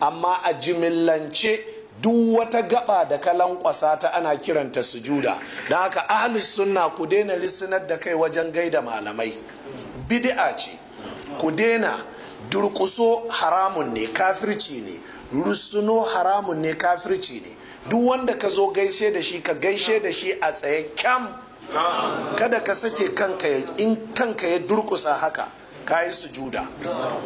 amma a jimillance duk wata gaba da ka lankwasa ta ana kiranta sujuda. don haka ahlus sunna ku daina lissinar da kai wajen gaida malamai, bid'a ce. ku daina durkuso haramun ne, kafirci ne. rusuno haramun ne, kafirci ne. duk wanda ka zo gaishe da shi ka gaishe da shi a tsaye kyam, kada ka sake kanka in kanka ya durkusa haka ka yi sujuda,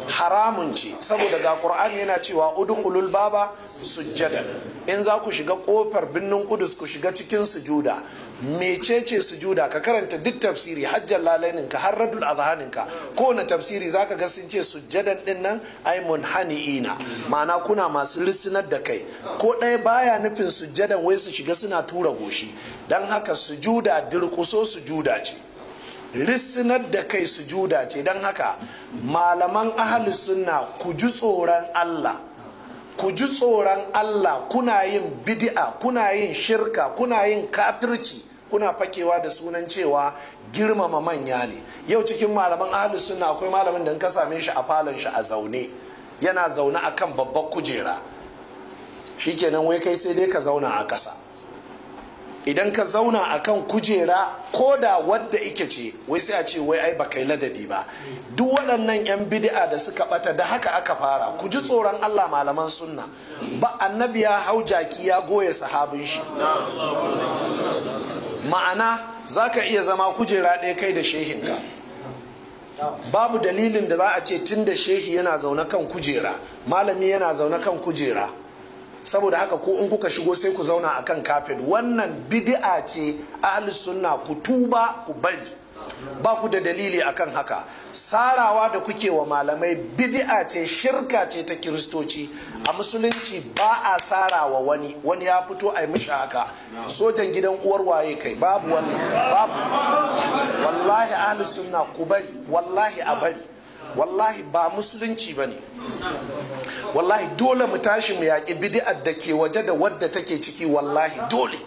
haramun ce. saboda ga Qur'ani yana cewa udkhulul baba sujjadan, in za ku shiga kofar birnin Kudus ku shiga cikin sujuda. mecece sujuda? ka karanta duk tafsiri, hajjal lalaininka har radul azhaninka, kowane tafsiri zaka ga sun ce sujjadan din nan ai munhani'ina, ma'ana kuna masu lissinar da kai. ko ɗaya baya nufin sujjadan wai su shiga suna tura goshi. dan haka sujuda durkuso sujuda ce, lissinar da kai sujuda ce. don haka malaman ahlus sunna ku ji tsoron Allah, ku ji tsoron Allah. kuna yin bid'a, kuna yin shirka, kuna yin kafirci, kuna fakewa da sunan cewa girmama manya ne. yau cikin malaman ahlus sunna akwai malamin da in ka same shi a falon shi a zaune, yana zaune akan babbar kujera, shikenan wai kai sai dai ka zauna a ƙasa. idan ka zauna akan kujera ko da wadda ike ce, wai sai a ce wai ai ba kai ladabi ba. duk waɗannan 'yan bid'a da suka bata da haka aka fara. ku ji tsoron Allah malaman sunna. ba annabi ya hau jaki ya goye sahabin shi, ma'ana za ka iya zama kujera ɗaya kai da shehinka. babu dalilin da za a ce tun da shehi yana zaune kan kujera, malami yana zaune kan kujera, saboda haka ko in kuka shigo sai ku zauna akan kafet. wannan bid'a ce. ahlus sunna ku tuba ku bari, ba ku da dalili akan haka. sarawa da kuke wa malamai bid'a ce, shirka ce ta kiristoci. a musulunci ba a sarawa wani ya fito a yi mishi haka. sojan gidan uwar waye kai, babu wannan, babu. wallahi ahlus sunna ku bari, wallahi a bari, wallahi ba musulunci ba ne. wallahi dole mu tashi mu yaƙi bid'ar da ke waje da wadda take ciki, wallahi dole.